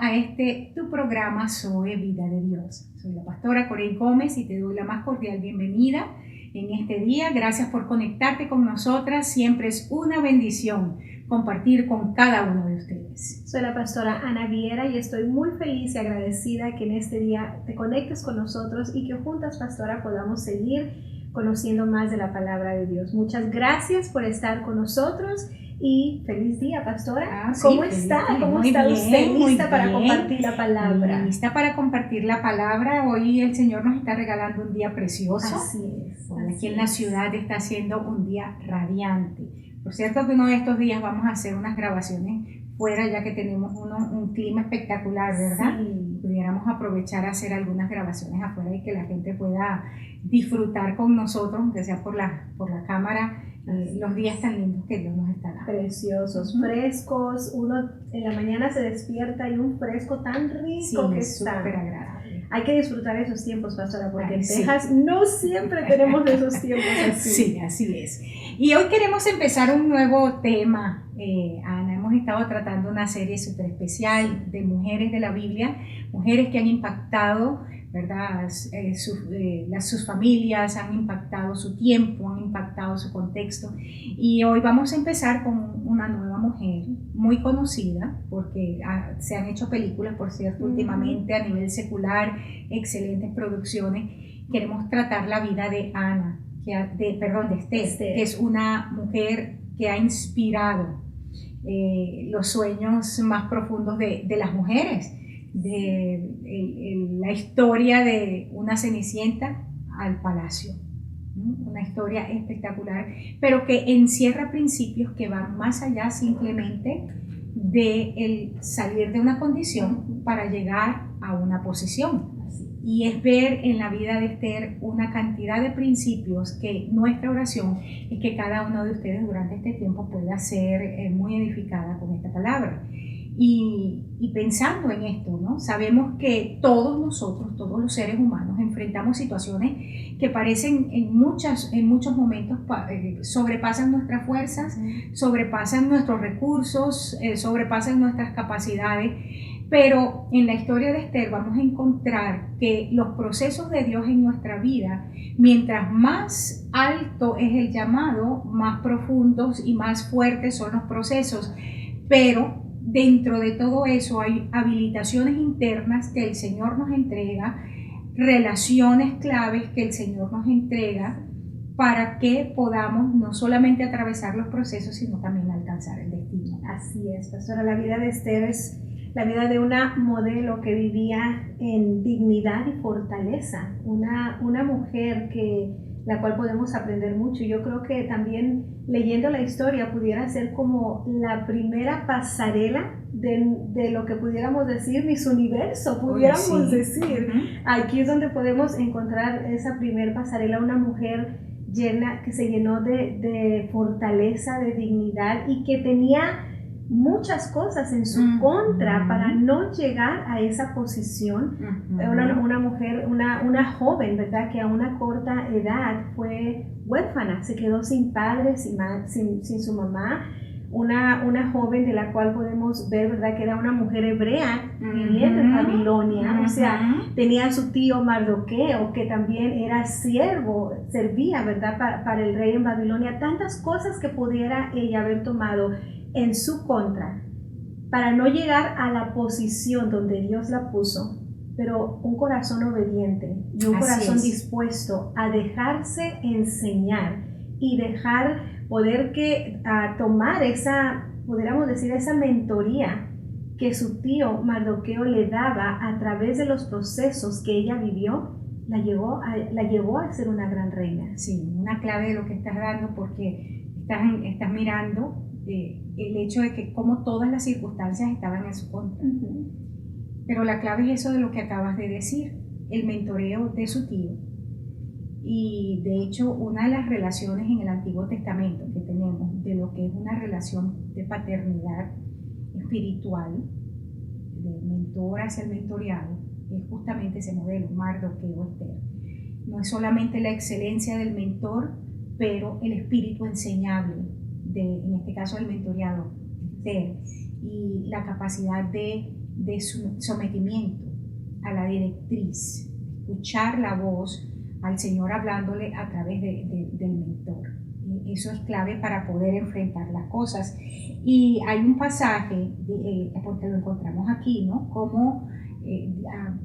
a tu programa Zoe Vida de Dios. Soy la pastora Corey Gómez y te doy la más cordial bienvenida en este día. Gracias por conectarte con nosotras. Siempre es una bendición compartir con cada uno de ustedes. Soy la pastora Ana Viera y estoy muy feliz y agradecida que en este día te conectes con nosotros y que juntas, pastora, podamos seguir conociendo más de la palabra de Dios. Muchas gracias por estar con nosotros. Y feliz día, pastora. ¿Cómo está? ¿Cómo está usted? ¿Lista para compartir la palabra? Lista para compartir la palabra. Hoy el Señor nos está regalando un día precioso. Así es. Aquí en la ciudad está siendo un día radiante. Por cierto que uno de estos días vamos a hacer unas grabaciones fuera, ya que tenemos un clima espectacular, ¿verdad? Sí. Pudiéramos aprovechar a hacer algunas grabaciones afuera y que la gente pueda disfrutar con nosotros, aunque sea por la cámara, los días tan lindos que Dios nos está dando. Preciosos, frescos. Uno en la mañana se despierta y un fresco tan rico que es está. Súper agradable. Hay que disfrutar esos tiempos, pastora, porque en Sí. Texas no siempre tenemos esos tiempos así. Sí, así es. Y hoy queremos empezar un nuevo tema, Ana. Hemos estado tratando una serie súper especial de mujeres de la Biblia, mujeres que han impactado, ¿verdad? Sus familias, han impactado su tiempo, han impactado su contexto. Y hoy vamos a empezar con una nueva mujer muy conocida, porque se han hecho películas, por cierto, últimamente a nivel secular, excelentes producciones. Queremos tratar la vida de Ana, de Esther, que es una mujer que ha inspirado los sueños más profundos de las mujeres, la historia de una cenicienta al palacio, una historia espectacular, pero que encierra principios que van más allá simplemente de el salir de una condición para llegar a una posición. Y es ver en la vida de Esther una cantidad de principios que nuestra oración es que cada uno de ustedes durante este tiempo pueda ser muy edificada con esta palabra. Y pensando en esto, ¿no? Sabemos que todos nosotros, todos los seres humanos, enfrentamos situaciones que parecen en muchos momentos sobrepasan nuestras fuerzas, sobrepasan nuestros recursos, sobrepasan nuestras capacidades. Pero en la historia de Esther vamos a encontrar que los procesos de Dios en nuestra vida, mientras más alto es el llamado, más profundos y más fuertes son los procesos. Pero dentro de todo eso hay habilitaciones internas que el Señor nos entrega, relaciones claves que el Señor nos entrega para que podamos no solamente atravesar los procesos, sino también alcanzar el destino. Así es, pastora. La vida de Esther es la vida de una modelo que vivía en dignidad y fortaleza, una mujer la cual podemos aprender mucho. Yo creo que también leyendo la historia pudiera ser como la primera pasarela de lo que pudiéramos decir Miss Universo, pudiéramos decir. Aquí es donde podemos encontrar esa primera pasarela, una mujer que se llenó de fortaleza, de dignidad y que tenía muchas cosas en su contra para no llegar a esa posición. Una mujer, una joven, ¿verdad? Que a una corta edad fue huérfana, se quedó sin padre, sin su mamá. Una joven de la cual podemos ver, ¿verdad? Que era una mujer hebrea viviendo en Babilonia. O sea, tenía a su tío Mardoqueo, que también era servía, ¿verdad? Para el rey en Babilonia. Tantas cosas que pudiera ella haber tomado en su contra para no llegar a la posición donde Dios la puso, pero un corazón obediente y un corazón dispuesto a dejarse enseñar y poder tomar pudiéramos decir, esa mentoría que su tío Mardoqueo le daba a través de los procesos que ella vivió, la llevó a ser una gran reina. Sí, una clave de lo que estás dando, porque estás mirando el hecho de que como todas las circunstancias estaban en su contra. Pero la clave es eso de lo que acabas de decir, el mentoreo de su tío. Y de hecho, una de las relaciones en el Antiguo Testamento que tenemos de lo que es una relación de paternidad espiritual, del mentor hacia el mentoreado, es justamente ese modelo, Mardoqueo, Esther. No es solamente la excelencia del mentor, pero el espíritu enseñable en este caso el mentoreado, Esther, y la capacidad de de su sometimiento a la directriz, escuchar la voz al Señor hablándole a través del mentor. Eso es clave para poder enfrentar las cosas. Y hay un pasaje, porque lo encontramos aquí, ¿no? Como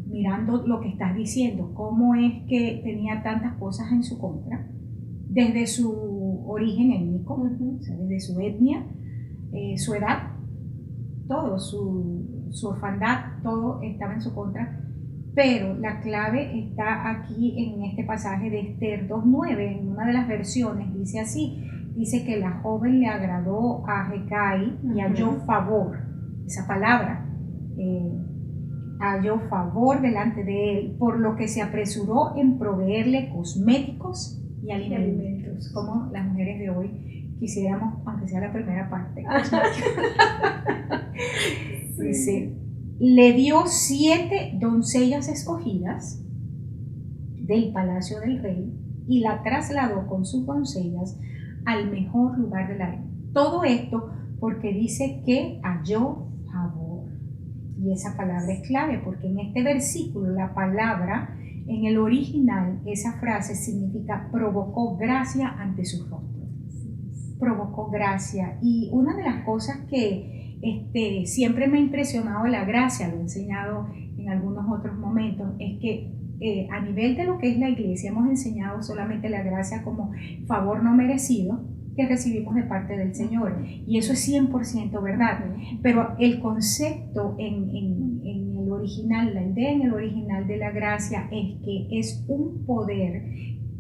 mirando lo que estás diciendo, cómo es que tenía tantas cosas en su contra, desde su origen étnico, o sea, desde su etnia, su edad, todo, su orfandad, todo estaba en su contra. Pero la clave está aquí en este pasaje de Esther 2:9, en una de las versiones dice así, dice que la joven le agradó a Hegai y halló favor, esa palabra, halló favor delante de él, por lo que se apresuró en proveerle cosméticos y alimentos, como las mujeres de hoy quisiéramos, aunque sea la primera parte. Sí. Dice, le dio 7 doncellas escogidas del palacio del rey y la trasladó con sus doncellas al mejor lugar de la reina. Todo esto porque dice que halló favor. Y esa palabra es clave porque en este versículo la palabra, en el original, esa frase significa provocó gracia ante su rostro. Provocó gracia. Y una de las cosas que siempre me ha impresionado de la gracia, lo he enseñado en algunos otros momentos, es que a nivel de lo que es la iglesia hemos enseñado solamente la gracia como favor no merecido que recibimos de parte del Señor, y eso es 100% verdad, pero el concepto en el original, la idea en el original de la gracia es que es un poder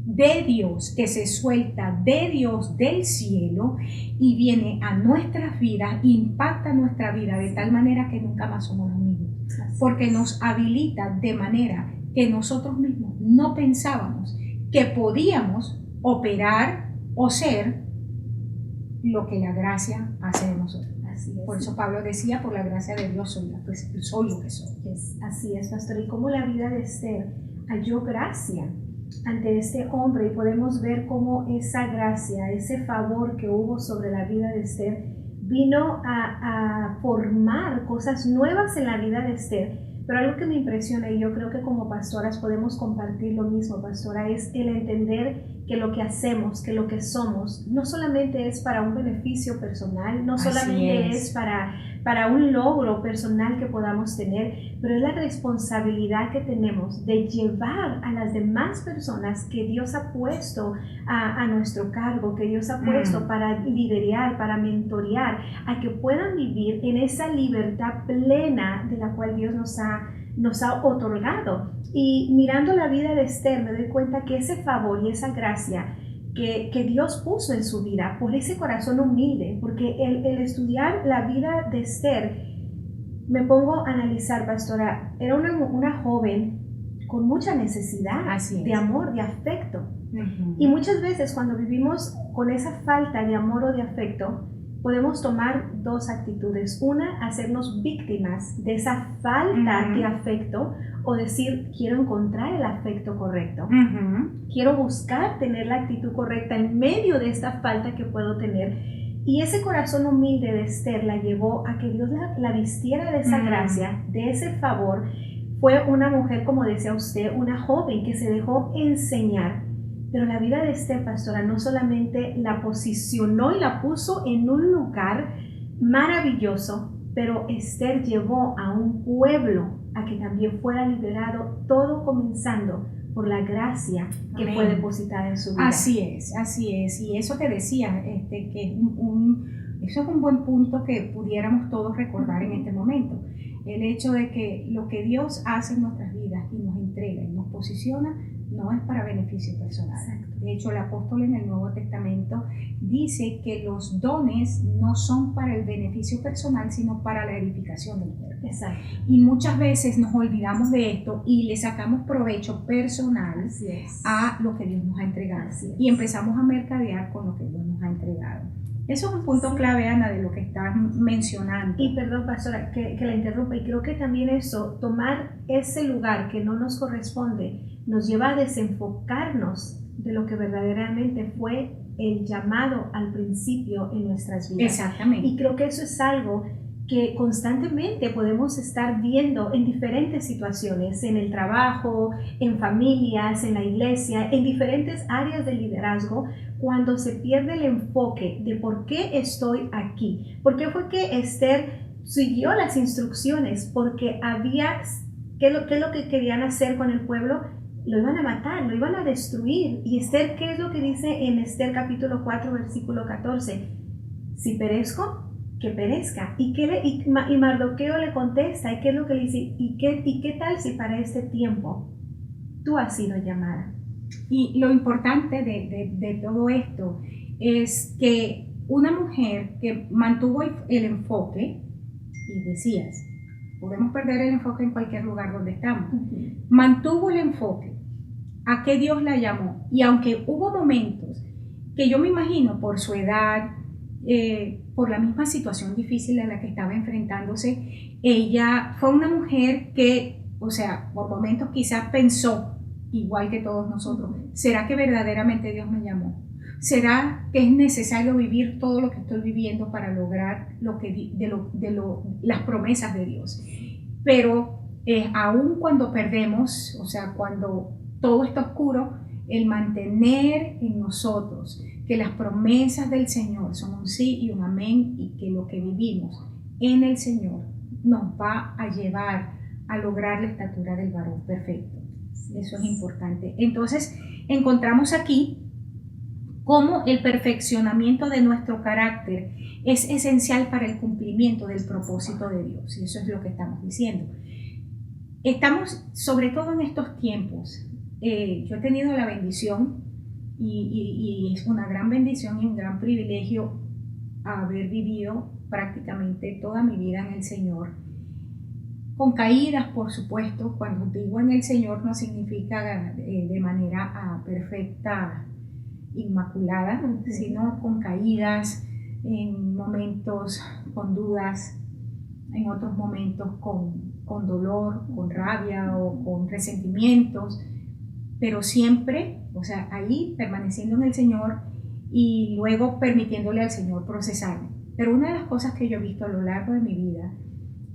de Dios que se suelta de Dios del cielo y viene a nuestras vidas, impacta nuestra vida de tal manera que nunca más somos los mismos, porque nos habilita de manera que nosotros mismos no pensábamos que podíamos operar o ser lo que la gracia hace de nosotros. Así es. Por eso Pablo decía, por la gracia de Dios soy lo que soy. Así es, pastor. Y cómo la vida de Esther halló gracia ante este hombre, y podemos ver cómo esa gracia, ese favor que hubo sobre la vida de Esther vino a formar cosas nuevas en la vida de Esther. Pero algo que me impresiona, y yo creo que como pastoras podemos compartir lo mismo, pastora, es el entender que lo que hacemos, que lo que somos, no solamente es para un beneficio personal, no solamente es para un logro personal que podamos tener, pero es la responsabilidad que tenemos de llevar a las demás personas que Dios ha puesto a nuestro cargo, que Dios ha puesto para liderar, para mentorear, a que puedan vivir en esa libertad plena de la cual Dios nos ha otorgado. Y mirando la vida de Esther me doy cuenta que ese favor y esa gracia que Dios puso en su vida por ese corazón humilde, porque el estudiar la vida de Esther, me pongo a analizar, pastora, era una joven con mucha necesidad de amor, de afecto. Y muchas veces cuando vivimos con esa falta de amor o de afecto, podemos tomar dos actitudes. Una, hacernos víctimas de esa falta de afecto, o decir, quiero encontrar el afecto correcto. Quiero buscar tener la actitud correcta en medio de esta falta que puedo tener. Y ese corazón humilde de Esther la llevó a que Dios la vistiera de esa gracia, de ese favor. Fue una mujer, como decía usted, una joven que se dejó enseñar. Pero la vida de Esther, pastora, no solamente la posicionó y la puso en un lugar maravilloso, pero Esther llevó a un pueblo a que también fuera liberado, todo comenzando por la gracia que fue depositada en su vida. Así es. Y eso que decía, que eso es un buen punto que pudiéramos todos recordar en este momento. El hecho de que lo que Dios hace en nuestras vidas y nos entrega y nos posiciona no es para beneficio personal. Exacto. De hecho, el apóstol en el Nuevo Testamento dice que los dones no son para el beneficio personal, sino para la edificación del cuerpo. Exacto. Y muchas veces nos olvidamos de esto y le sacamos provecho personal a lo que Dios nos ha entregado. Y empezamos a mercadear con lo que Dios nos ha entregado. Eso es un punto clave, Ana, de lo que estás mencionando. Y perdón, pastora, que la interrumpa, y creo que también eso, tomar ese lugar que no nos corresponde, nos lleva a desenfocarnos de lo que verdaderamente fue el llamado al principio en nuestras vidas. Exactamente. Y creo que eso es algo que constantemente podemos estar viendo en diferentes situaciones, en el trabajo, en familias, en la iglesia, en diferentes áreas de liderazgo, cuando se pierde el enfoque de por qué estoy aquí. ¿Por qué fue que Esther siguió las instrucciones? Porque había, ¿qué es lo que querían hacer con el pueblo? Lo iban a matar, lo iban a destruir. Y Esther, ¿qué es lo que dice en Esther capítulo 4, versículo 14? Si perezco, que perezca. Y Mardoqueo le contesta, ¿y qué es lo que le dice? ¿Y qué tal si para este tiempo tú has sido llamada? Y lo importante de todo esto es que una mujer que mantuvo el enfoque, y decías, podemos perder el enfoque en cualquier lugar donde estamos, mantuvo el enfoque a que Dios la llamó, y aunque hubo momentos que yo me imagino por su edad, por la misma situación difícil a la que estaba enfrentándose, ella fue una mujer que, o sea, por momentos quizás pensó, igual que todos nosotros, ¿será que verdaderamente Dios me llamó? ¿Será que es necesario vivir todo lo que estoy viviendo para lograr las promesas de Dios? Pero aun cuando perdemos, o sea, cuando todo está oscuro, el mantener en nosotros que las promesas del Señor son un sí y un amén, y que lo que vivimos en el Señor nos va a llevar a lograr la estatura del varón perfecto. Eso es importante. Entonces, encontramos aquí cómo el perfeccionamiento de nuestro carácter es esencial para el cumplimiento del propósito de Dios. Y eso es lo que estamos diciendo. Estamos, sobre todo en estos tiempos, yo he tenido la bendición, y es una gran bendición y un gran privilegio haber vivido prácticamente toda mi vida en el Señor, con caídas, por supuesto. Cuando digo en el Señor no significa de manera perfecta, inmaculada, sino con caídas, en momentos con dudas, en otros momentos con dolor, con rabia o con resentimientos, pero siempre, o sea, ahí permaneciendo en el Señor y luego permitiéndole al Señor procesarme. Pero una de las cosas que yo he visto a lo largo de mi vida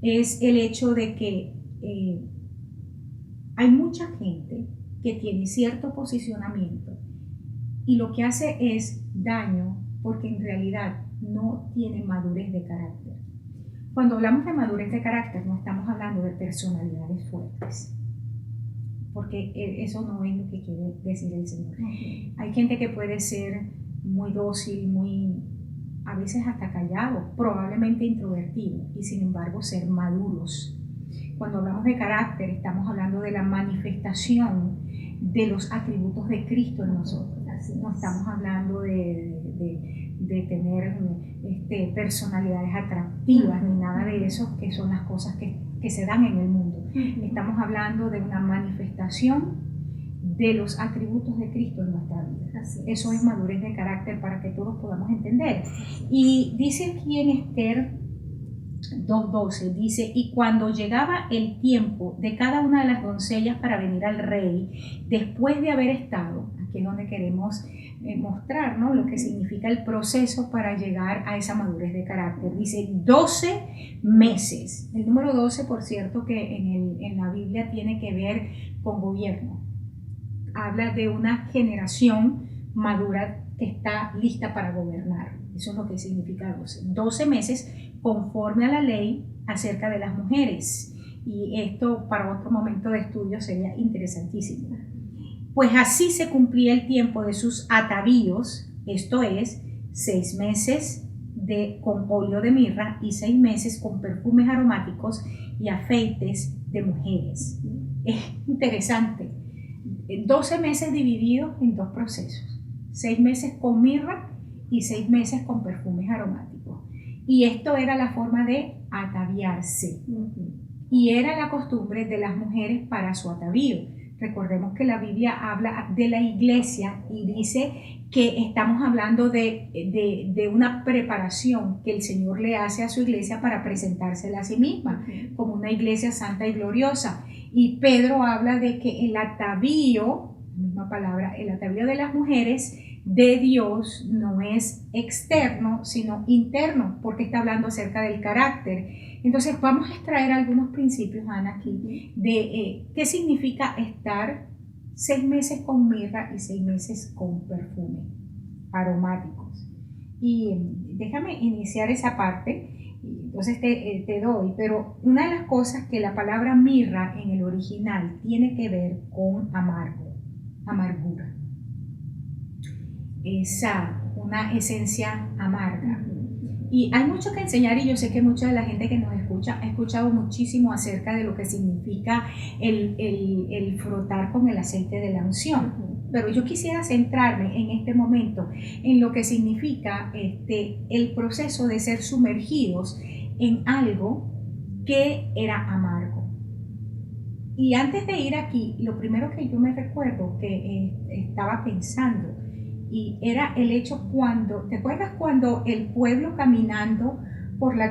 es el hecho de que hay mucha gente que tiene cierto posicionamiento y lo que hace es daño, porque en realidad no tiene madurez de carácter. Cuando hablamos de madurez de carácter no estamos hablando de personalidades fuertes, porque eso no es lo que quiere decir el Señor. Hay gente que puede ser muy dócil, a veces hasta callado, probablemente introvertido, y sin embargo ser maduros. Cuando hablamos de carácter estamos hablando de la manifestación de los atributos de Cristo en nosotros. No estamos hablando de tener personalidades atractivas ni nada de eso, que son las cosas que se dan en el mundo. Estamos hablando de una manifestación de los atributos de Cristo en nuestra vida. Eso es madurez de carácter, para que todos podamos entender. Y dice aquí en Esther 2:12, dice: y cuando llegaba el tiempo de cada una de las doncellas para venir al rey, después de haber estado, aquí es donde queremos mostrar, ¿no?, lo que significa el proceso para llegar a esa madurez de carácter. Dice 12 meses. El número 12, por cierto, que en la Biblia tiene que ver con gobierno. Habla de una generación madura que está lista para gobernar. Eso es lo que significa 12. 12 meses conforme a la ley acerca de las mujeres. Y esto para otro momento de estudio sería interesantísimo. Pues así se cumplía el tiempo de sus atavíos, esto es, 6 meses con óleo de mirra y 6 meses con perfumes aromáticos y afeites de mujeres. Es interesante. 12 meses divididos en 2 procesos. 6 meses con mirra y 6 meses con perfumes aromáticos. Y esto era la forma de ataviarse. Y era la costumbre de las mujeres para su atavío. Recordemos que la Biblia habla de la iglesia y dice que estamos hablando de una preparación que el Señor le hace a su iglesia para presentársela a sí misma como una iglesia santa y gloriosa. Y Pedro habla de que el atavío, misma palabra, el atavío de las mujeres de Dios no es externo, sino interno, porque está hablando acerca del carácter. Entonces vamos a extraer algunos principios, Ana, aquí, de qué significa estar 6 meses con mirra y 6 meses con perfume aromáticos. Y déjame iniciar esa parte. Entonces te doy, pero una de las cosas que la palabra mirra en el original tiene que ver con amargura. Una esencia amarga. Y hay mucho que enseñar, y yo sé que mucha de la gente que nos escucha ha escuchado muchísimo acerca de lo que significa el frotar con el aceite de la unción. Pero yo quisiera centrarme en este momento en lo que significa el proceso de ser sumergidos en algo que era amargo. Y antes de ir aquí, lo primero que yo me recuerdo que estaba pensando, y era el hecho ¿te acuerdas cuando el pueblo caminando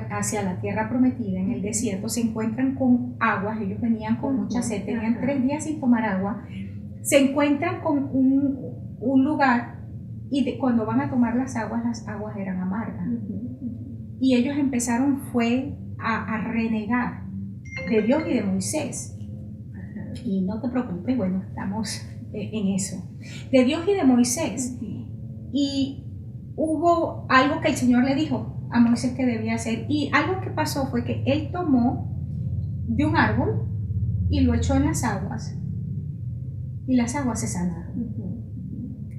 hacia la tierra prometida en el desierto se encuentran con aguas? Ellos venían con mucha sed, tenían 3 días sin tomar agua, se encuentran con un lugar y cuando van a tomar las aguas eran amargas. Y ellos empezaron a renegar de Dios y de Moisés. Y no te preocupes, bueno, estamos en eso. De Dios y de Moisés. Y hubo algo que el Señor le dijo a Moisés que debía hacer. Y algo que pasó fue que él tomó de un árbol y lo echó en las aguas. Y las aguas se sanaron.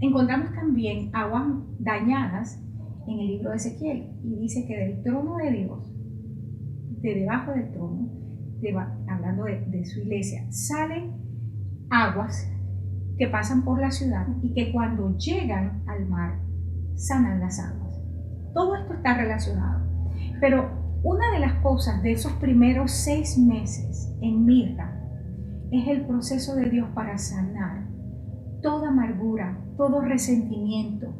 Encontramos también aguas dañadas en el libro de Ezequiel. Y dice que del trono de Dios, de debajo del trono, hablando de su iglesia, salen aguas que pasan por la ciudad y que cuando llegan al mar sanan las aguas. Todo esto está relacionado. Pero una de las cosas de esos primeros 6 meses en mirra es el proceso de Dios para sanar toda amargura, todo resentimiento,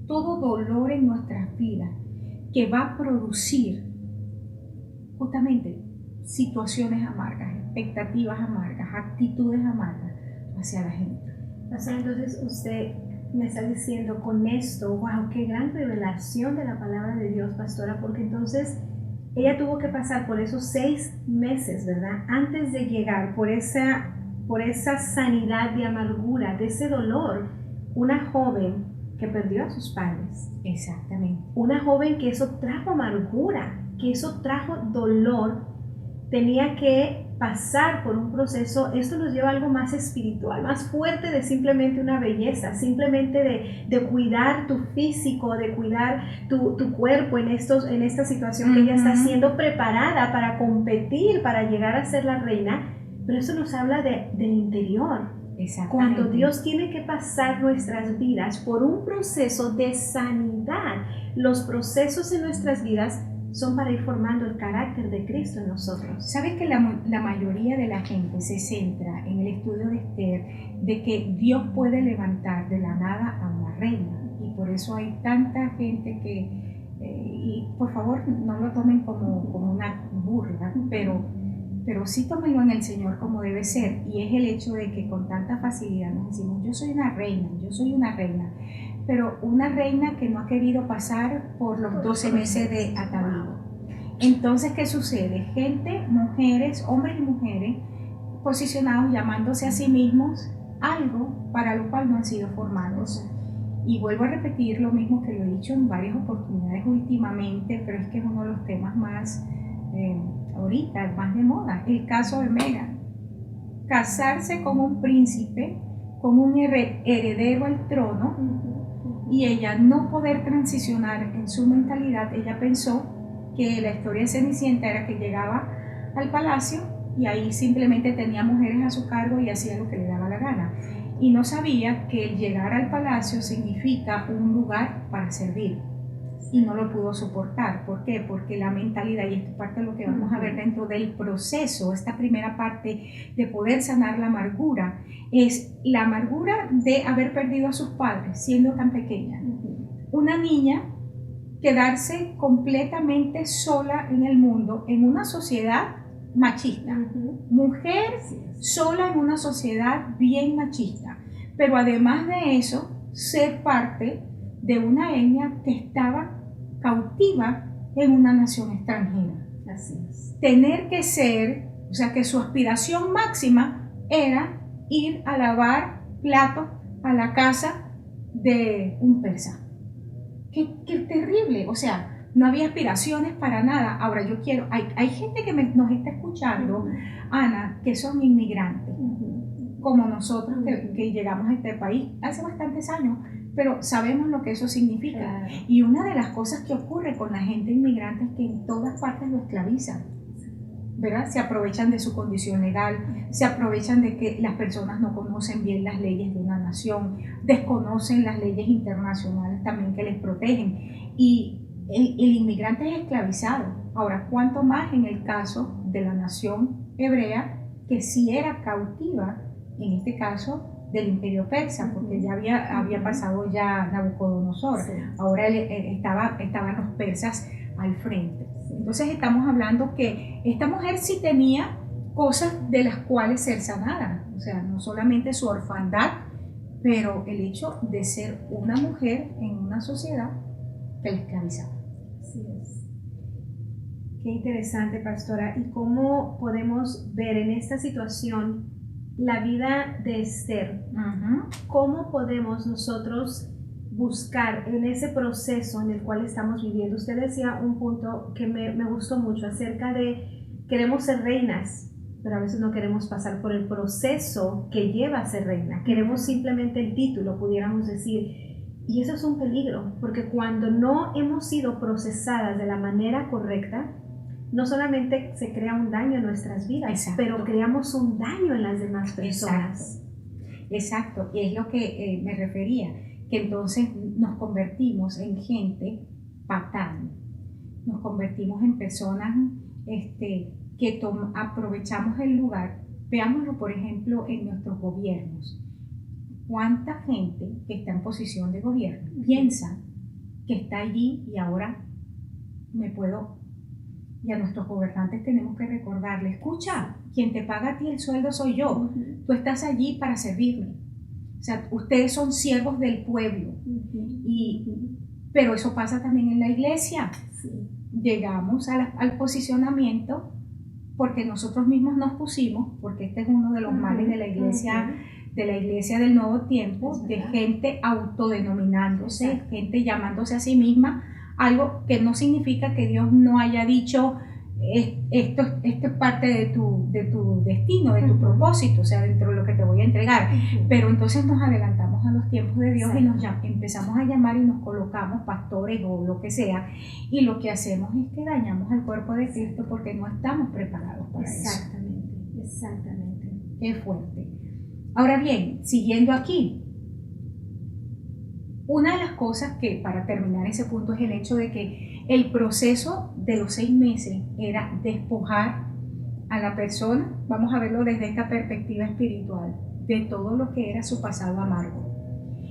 todo dolor en nuestras vidas que va a producir justamente situaciones amargas, expectativas amargas, actitudes amargas hacia la gente. Pastor, entonces usted me está diciendo con esto, wow, qué gran revelación de la palabra de Dios, pastora, porque entonces ella tuvo que pasar por esos 6 meses, ¿verdad? Antes de llegar por esa sanidad de amargura, de ese dolor. Una joven que perdió a sus padres. Exactamente. Una joven que eso trajo amargura, que eso trajo dolor, tenía que pasar por un proceso. Esto nos lleva a algo más espiritual, más fuerte de simplemente una belleza, simplemente de cuidar tu físico, de cuidar tu cuerpo en esta situación que ella está siendo preparada para competir, para llegar a ser la reina. Pero eso nos habla del interior. Cuando Dios tiene que pasar nuestras vidas por un proceso de sanidad, los procesos en nuestras vidas son para ir formando el carácter de Cristo en nosotros. ¿Sabes que la mayoría de la gente se centra en el estudio de Esther, de que Dios puede levantar de la nada a una reina? Y por eso hay tanta gente que, y por favor no lo tomen como una burla, pero sí tómenlo en el Señor como debe ser. Y es el hecho de que con tanta facilidad nos decimos, yo soy una reina. Pero una reina que no ha querido pasar por los 12 meses de atavío. Entonces, ¿qué sucede? Gente, mujeres, hombres y mujeres, posicionados llamándose a sí mismos algo para lo cual no han sido formados. Y vuelvo a repetir lo mismo que lo he dicho en varias oportunidades últimamente, pero es que es uno de los temas más, ahorita, más de moda. El caso de Meghan. Casarse con un príncipe, con un heredero al trono, y ella no poder transicionar en su mentalidad. Ella pensó que la historia de Cenicienta era que llegaba al palacio y ahí simplemente tenía mujeres a su cargo y hacía lo que le daba la gana. Y no sabía que el llegar al palacio significa un lugar para servir. Y no lo pudo soportar. ¿Por qué? Porque la mentalidad, y esto es parte de lo que vamos a ver dentro del proceso, esta primera parte de poder sanar la amargura, es la amargura de haber perdido a sus padres siendo tan pequeña. Una niña quedarse completamente sola en el mundo, en una sociedad machista. Mujer sola en una sociedad bien machista. Pero además de eso, ser parte de una etnia que estaba cautiva en una nación extranjera. Así es. Tener que ser, o sea, que su aspiración máxima era ir a lavar platos a la casa de un persa. Qué terrible, o sea, no había aspiraciones para nada. Ahora yo quiero, hay gente que nos está escuchando, Ana, que son inmigrantes, como nosotros que llegamos a este país hace bastantes años, pero sabemos lo que eso significa. Claro. Y una de las cosas que ocurre con la gente inmigrante es que en todas partes lo esclavizan, ¿verdad? Se aprovechan de su condición legal, se aprovechan de que las personas no conocen bien las leyes de una nación, desconocen las leyes internacionales también que les protegen, y el inmigrante es esclavizado. Ahora, ¿cuánto más en el caso de la nación hebrea, que sí era cautiva, en este caso del imperio persa, porque ya había pasado ya Nabucodonosor, sí. Ahora estaban los persas al frente. Entonces estamos hablando que esta mujer sí tenía cosas de las cuales ser sanada, o sea, no solamente su orfandad, pero el hecho de ser una mujer en una sociedad que la esclavizaba. Así es. Qué interesante, pastora. ¿Y cómo podemos ver en esta situación la vida de Esther? ¿Cómo podemos nosotros buscar en ese proceso en el cual estamos viviendo? Usted decía un punto que me gustó mucho acerca de queremos ser reinas, pero a veces no queremos pasar por el proceso que lleva a ser reina. Queremos simplemente el título, pudiéramos decir. Y eso es un peligro, porque cuando no hemos sido procesadas de la manera correcta, no solamente se crea un daño en nuestras vidas, exacto, pero creamos un daño en las demás personas. Exacto, y es lo que me refería, que entonces nos convertimos en gente fatal, nos convertimos en personas que aprovechamos el lugar. Veámoslo, por ejemplo, en nuestros gobiernos. ¿Cuánta gente que está en posición de gobierno piensa que está allí y ahora y a nuestros gobernantes tenemos que recordarle, escucha, quien te paga a ti el sueldo soy yo, tú estás allí para servirme, o sea, ustedes son siervos del pueblo, pero eso pasa también en la iglesia. Llegamos al posicionamiento porque nosotros mismos nos pusimos, porque este es uno de los males de la iglesia, del nuevo tiempo, de gente autodenominándose, gente llamándose a sí misma, algo que no significa que Dios no haya dicho esto es parte de tu destino, de tu propósito, o sea, dentro de lo que te voy a entregar. Pero entonces nos adelantamos a los tiempos de Dios y empezamos a llamar y nos colocamos pastores o lo que sea, y lo que hacemos es que dañamos al cuerpo de Cristo porque no estamos preparados para eso. Exactamente. Qué fuerte. Ahora bien, siguiendo aquí, una de las cosas que, para terminar ese punto, es el hecho de que el proceso de los 6 meses era despojar a la persona, vamos a verlo desde esta perspectiva espiritual, de todo lo que era su pasado amargo.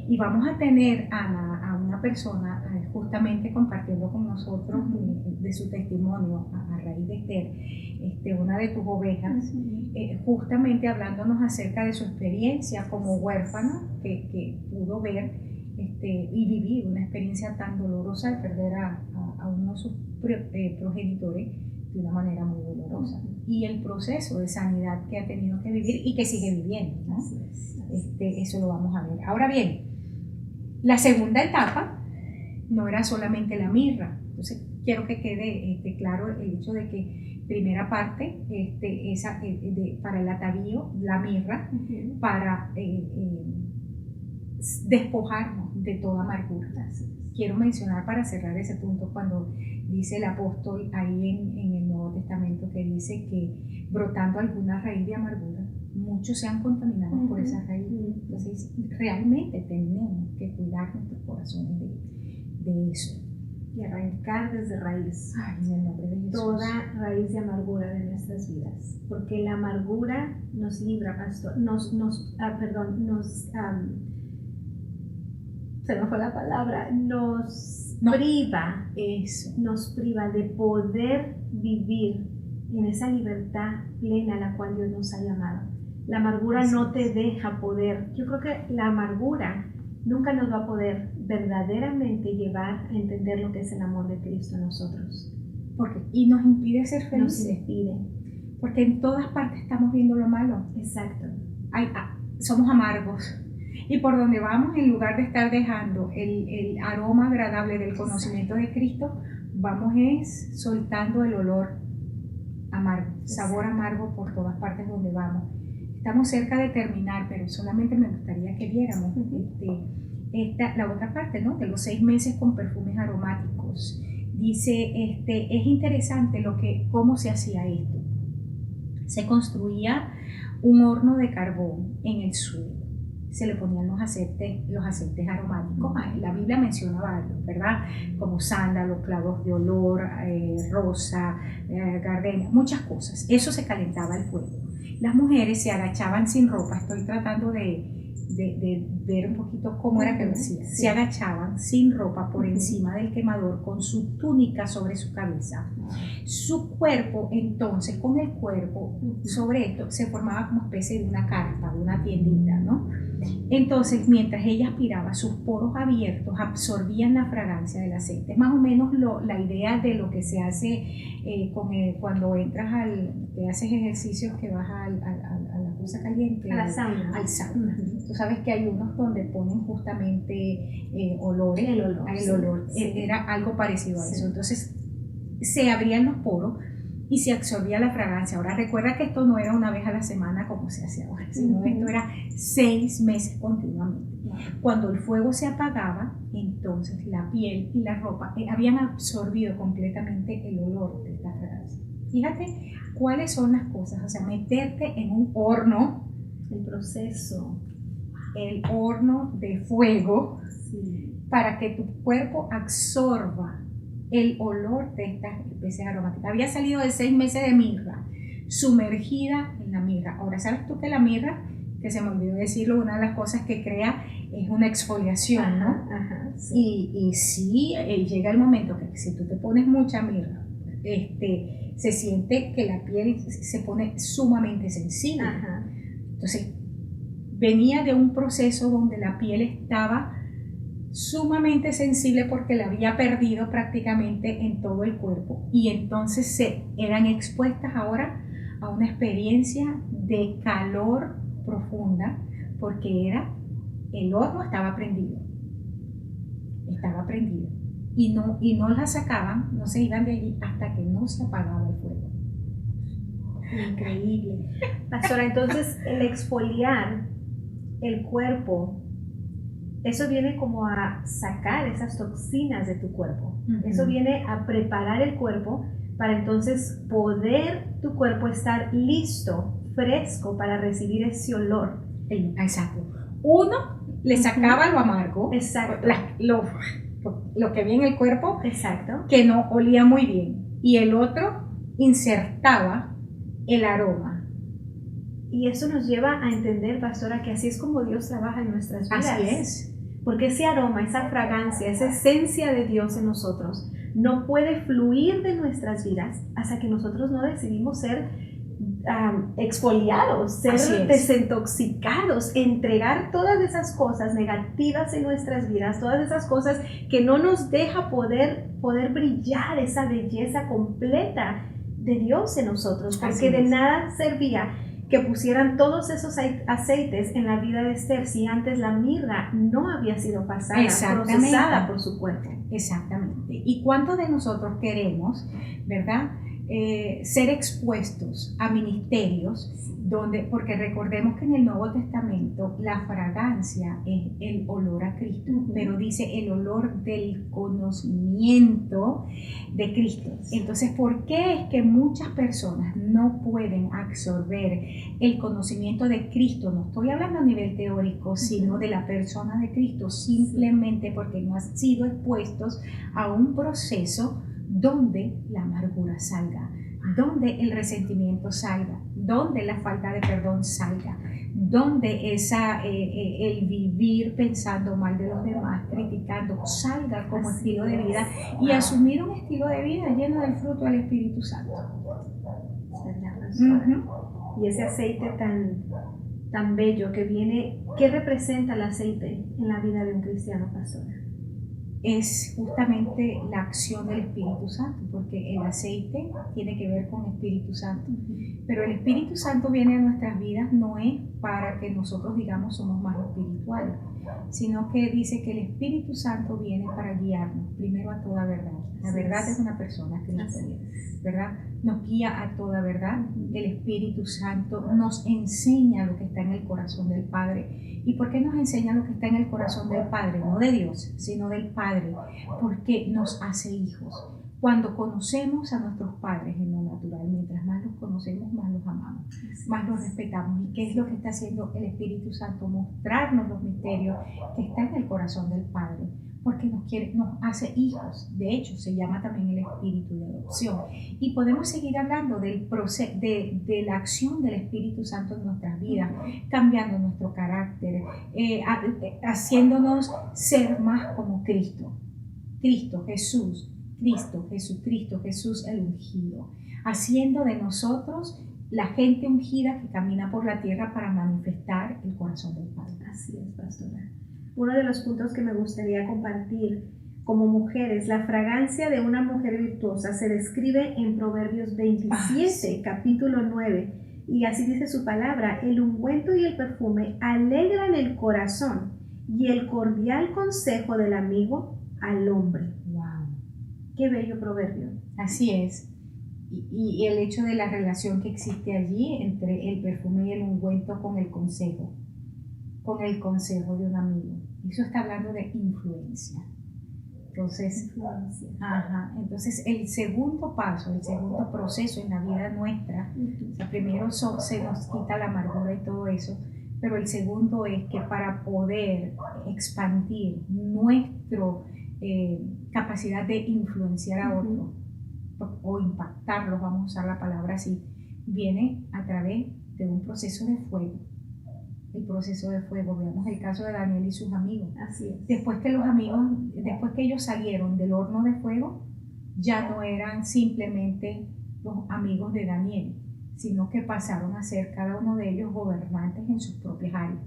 Y vamos a tener a una persona justamente compartiendo con nosotros de su testimonio a raíz de Esther, una de tus ovejas, justamente hablándonos acerca de su experiencia como huérfana que pudo ver y vivir una experiencia tan dolorosa de perder a uno de sus progenitores de una manera muy dolorosa, y el proceso de sanidad que ha tenido que vivir y que sigue viviendo, ¿no? Eso lo vamos a ver. Ahora bien, la segunda etapa no era solamente la mirra. Entonces quiero que quede claro el hecho de que primera parte para el atavío, la mirra, para despojarnos de toda amargura. Quiero mencionar, para cerrar ese punto, cuando dice el apóstol ahí en el Nuevo Testamento, que dice que brotando alguna raíz de amargura, muchos se han contaminado por esa raíz. Entonces realmente tenemos que cuidar nuestros corazones de eso y arrancar desde raíz, en el nombre de Jesús, toda raíz de amargura de nuestras vidas, porque la amargura nos libra, pastor, se me fue la palabra, nos priva de poder vivir en esa libertad plena a la cual Dios nos ha llamado. La amargura no te deja poder. Yo creo que la amargura nunca nos va a poder verdaderamente llevar a entender lo que es el amor de Cristo en nosotros. Y nos impide ser Nos felices. impide. Porque en todas partes estamos viendo lo malo. Exacto. Somos amargos. Y por donde vamos, en lugar de estar dejando el aroma agradable del conocimiento de Cristo, vamos soltando el olor amargo, sabor amargo por todas partes donde vamos. Estamos cerca de terminar, pero solamente me gustaría que viéramos la otra parte, ¿no? De los 6 meses con perfumes aromáticos. Dice, es interesante cómo se hacía esto. Se construía un horno de carbón en el suelo. Se le ponían los aceites aromáticos. La Biblia menciona varios, ¿verdad? Como sándalo, clavos de olor, rosa, gardenia, muchas cosas. Eso se calentaba al fuego. Las mujeres se agachaban sin ropa. Estoy tratando de ver un poquito cómo era que lo hacían. Sí. Se agachaban sin ropa por encima del quemador con su túnica sobre su cabeza. Su cuerpo, entonces, con el cuerpo sobre esto, se formaba como especie de una carpa, de una tiendita, ¿no? Entonces, mientras ella aspiraba, sus poros abiertos absorbían la fragancia del aceite. Es más o menos la idea de lo que se hace cuando entras te haces ejercicios que vas a la cosa caliente, a la sauna. Al sauna. Tú sabes que hay unos donde ponen justamente olores. El olor. Sí. Era algo parecido a eso. Entonces, se abrían los poros y se absorbía la fragancia. Ahora recuerda que esto no era una vez a la semana como se hace ahora, sino esto era 6 meses continuamente. Cuando el fuego se apagaba, entonces la piel y la ropa habían absorbido completamente el olor de esta fragancia. Fíjate cuáles son las cosas, o sea, meterte en un horno, el proceso, el horno de fuego, sí, para que tu cuerpo absorba el olor de estas especies aromáticas. Había salido de 6 meses de mirra, sumergida en la mirra. Ahora, ¿sabes tú que la mirra, que se me olvidó decirlo, una de las cosas que crea es una exfoliación, ¿no? Sí. Y sí, llega el momento que si tú te pones mucha mirra, se siente que la piel se pone sumamente sensible. Entonces, venía de un proceso donde la piel estaba sumamente sensible porque la había perdido prácticamente en todo el cuerpo, y entonces eran expuestas ahora a una experiencia de calor profunda, porque el horno estaba prendido y no la sacaban, no se iban de allí hasta que no se apagaba el fuego. Increíble. Pastora, entonces el exfoliar el cuerpo, eso viene como a sacar esas toxinas de tu cuerpo. Eso viene a preparar el cuerpo para entonces poder tu cuerpo estar listo, fresco para recibir ese olor. Exacto. Uno le sacaba lo amargo, exacto, lo que había en el cuerpo, exacto, que no olía muy bien, y el otro insertaba el aroma. Y eso nos lleva a entender, pastora, que así es como Dios trabaja en nuestras vidas. Así es. Porque ese aroma, esa fragancia, esa esencia de Dios en nosotros no puede fluir de nuestras vidas hasta que nosotros no decidimos ser exfoliados, ser desintoxicados, entregar todas esas cosas negativas en nuestras vidas, todas esas cosas que no nos deja poder brillar esa belleza completa de Dios en nosotros, porque de nada servía que pusieran todos esos aceites en la vida de Esther si antes la mirra no había sido procesada por su cuerpo. Exactamente. ¿Y cuántos de nosotros queremos, verdad, ser expuestos a ministerios porque recordemos que en el Nuevo Testamento la fragancia es el olor a Cristo, pero dice el olor del conocimiento de Cristo. Entonces, ¿por qué es que muchas personas no pueden absorber el conocimiento de Cristo? No estoy hablando a nivel teórico, sino de la persona de Cristo, simplemente porque no han sido expuestos a un proceso donde la amargura salga, donde el resentimiento salga, donde la falta de perdón salga, donde el vivir pensando mal de los demás, criticando, salga como estilo de vida, y asumir un estilo de vida lleno del fruto del Espíritu Santo. Y ese aceite tan bello que viene. ¿Qué representa el aceite en la vida de un cristiano, pastora? Es justamente la acción del Espíritu Santo, porque el aceite tiene que ver con el Espíritu Santo. Pero el Espíritu Santo viene a nuestras vidas no es para que nosotros digamos somos más espirituales, sino que dice que el Espíritu Santo viene para guiarnos primero a toda verdad. La verdad es una persona, Cristo, ¿verdad? Nos guía a toda verdad. El Espíritu Santo nos enseña lo que está en el corazón del Padre. ¿Y por qué nos enseña lo que está en el corazón del Padre? No de Dios, sino del Padre, porque nos hace hijos. Cuando conocemos a nuestros padres en lo natural, mientras más los conocemos, más los amamos, más los respetamos. ¿Y qué es lo que está haciendo el Espíritu Santo? Mostrarnos los misterios que están en el corazón del Padre, porque nos hace hijos. De hecho, se llama también el espíritu de adopción. Y podemos seguir hablando del proceso, de la acción del Espíritu Santo en nuestras vidas, cambiando nuestro carácter, haciéndonos ser más como Cristo. Cristo, Jesús, Cristo, Jesucristo, Jesús el ungido, haciendo de nosotros la gente ungida que camina por la tierra para manifestar el corazón del Padre. Así es, pastora. Uno de los puntos que me gustaría compartir como mujeres, la fragancia de una mujer virtuosa se describe en Proverbios 27, sí. Capítulo 9, y así dice su palabra: el ungüento y el perfume alegran el corazón, y el cordial consejo del amigo al hombre. Wow. Qué bello proverbio. Así es. Y el hecho de la relación que existe allí entre el perfume y el ungüento con el consejo de un amigo. Eso está hablando de influencia. Entonces, entonces el segundo paso, el segundo proceso en la vida nuestra, o sea, primero se nos quita la amargura y todo eso, pero el segundo es que para poder expandir nuestra capacidad de influenciar a otros o impactarlos, vamos a usar la palabra así, viene a través de un proceso de fuego. El proceso de fuego, veamos el caso de Daniel y sus amigos. Así es. Después que ellos salieron del horno de fuego, ya no eran simplemente los amigos de Daniel, sino que pasaron a ser cada uno de ellos gobernantes en sus propias áreas.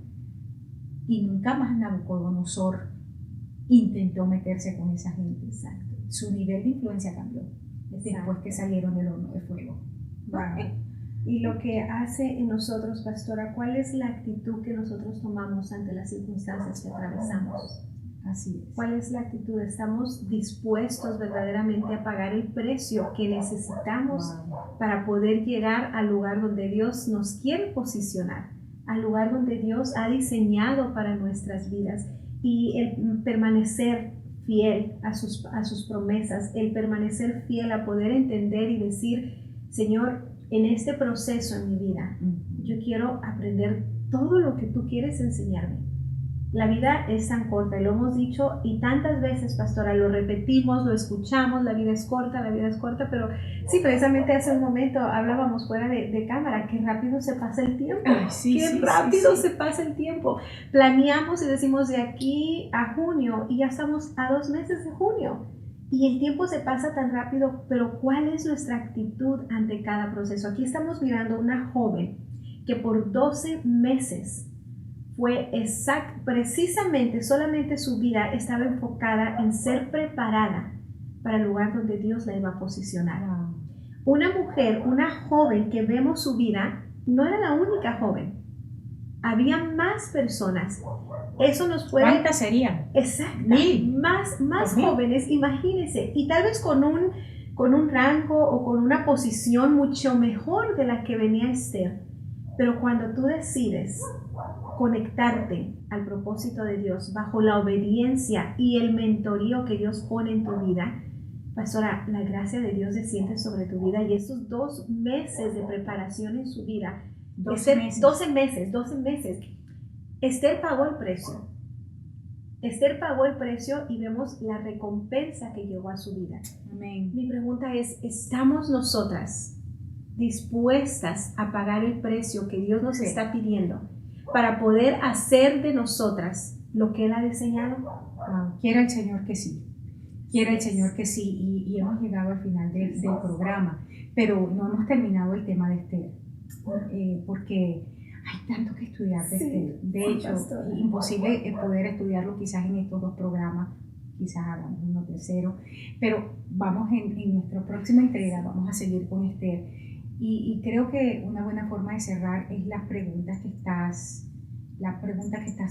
Y nunca más Nabucodonosor intentó meterse con esa gente. Exacto. Su nivel de influencia cambió después que salieron del horno de fuego. Wow. Y lo que hace en nosotros, pastora, ¿cuál es la actitud que nosotros tomamos ante las circunstancias que atravesamos? Así es. ¿Cuál es la actitud? ¿Estamos dispuestos verdaderamente a pagar el precio que necesitamos para poder llegar al lugar donde Dios nos quiere posicionar, al lugar donde Dios ha diseñado para nuestras vidas? Y el permanecer fiel a sus promesas, el permanecer fiel a poder entender y decir: Señor, en este proceso en mi vida, yo quiero aprender todo lo que tú quieres enseñarme. La vida es tan corta, y lo hemos dicho y tantas veces, pastora, lo repetimos, lo escuchamos: la vida es corta, pero sí, precisamente hace un momento hablábamos fuera de cámara, qué rápido se pasa el tiempo. Ay, sí, qué rápido se pasa el tiempo. Planeamos y decimos de aquí a junio y ya estamos a 2 meses de junio. Y el tiempo se pasa tan rápido, pero ¿cuál es nuestra actitud ante cada proceso? Aquí estamos mirando una joven que por 12 meses fue precisamente, solamente su vida estaba enfocada en ser preparada para el lugar donde Dios la iba a posicionar. Una mujer, una joven que vemos su vida, no era la única joven. Había más personas. Eso nos puede... ¿Cuántas serían? Exacto. 1000. Más jóvenes, imagínense. Y tal vez con un rango o con una posición mucho mejor de la que venía Esther. Pero cuando tú decides conectarte al propósito de Dios bajo la obediencia y el mentorío que Dios pone en tu vida, pastora, la gracia de Dios desciende sobre tu vida. Y esos 2 meses de preparación en su vida, 12 meses. Esther pagó el precio. Esther pagó el precio y vemos la recompensa que llegó a su vida. Amén. Mi pregunta es: ¿estamos nosotras dispuestas a pagar el precio que Dios nos está pidiendo para poder hacer de nosotras lo que Él ha diseñado? Quiera el Señor que sí. Quiera el Señor que sí. Y hemos llegado al final del programa, pero no hemos terminado el tema de Esther. Porque Hay tanto que estudiar de Sí, Esther. De sí, hecho, pastora. imposible poder estudiarlo quizás en estos 2 programas, quizás hagamos uno tercero, pero vamos en nuestra próxima entrega, vamos a seguir con Esther. Y creo que una buena forma de cerrar es la pregunta que estás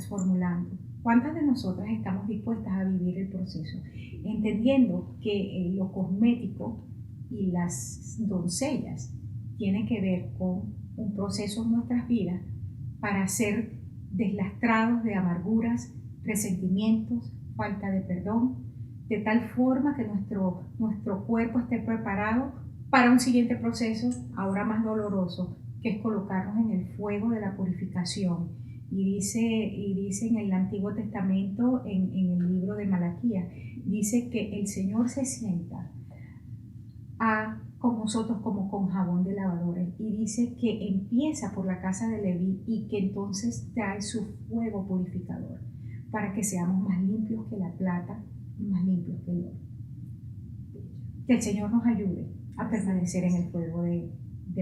formulando. ¿Cuántas de nosotras estamos dispuestas a vivir el proceso? Entendiendo que lo cosmético y las doncellas tienen que ver con un proceso en nuestras vidas para ser deslastrados de amarguras, resentimientos, falta de perdón, de tal forma que nuestro cuerpo esté preparado para un siguiente proceso, ahora más doloroso, que es colocarnos en el fuego de la purificación. Y dice en el Antiguo Testamento, en el libro de Malaquías, dice que el Señor se sienta con nosotros como con jabón de lavadores, y dice que empieza por la casa de Leví y que entonces trae su fuego purificador para que seamos más limpios que la plata y más limpios que el oro. Que el Señor nos ayude a permanecer en el fuego de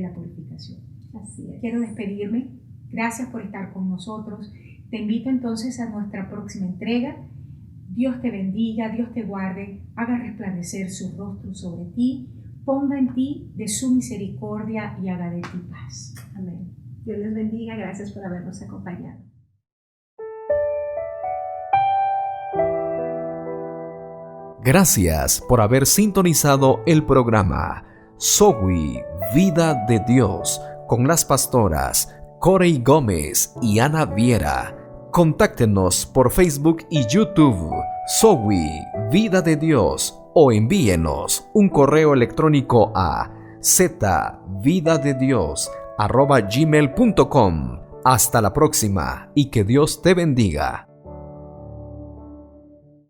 la purificación. Así es. Quiero despedirme. Gracias por estar con nosotros. Te invito entonces a nuestra próxima entrega. Dios te bendiga, Dios te guarde, haga resplandecer su rostro sobre ti, ponga en ti de su misericordia y haga de ti paz. Amén. Dios les bendiga. Gracias por habernos acompañado. Gracias por haber sintonizado el programa Zoe, Vida de Dios, con las pastoras Corey Gómez y Ana Viera. Contáctenos por Facebook y YouTube, Zoe, Vida de Dios, o envíenos un correo electrónico a zvidadedios@gmail.com. Hasta la próxima y que Dios te bendiga.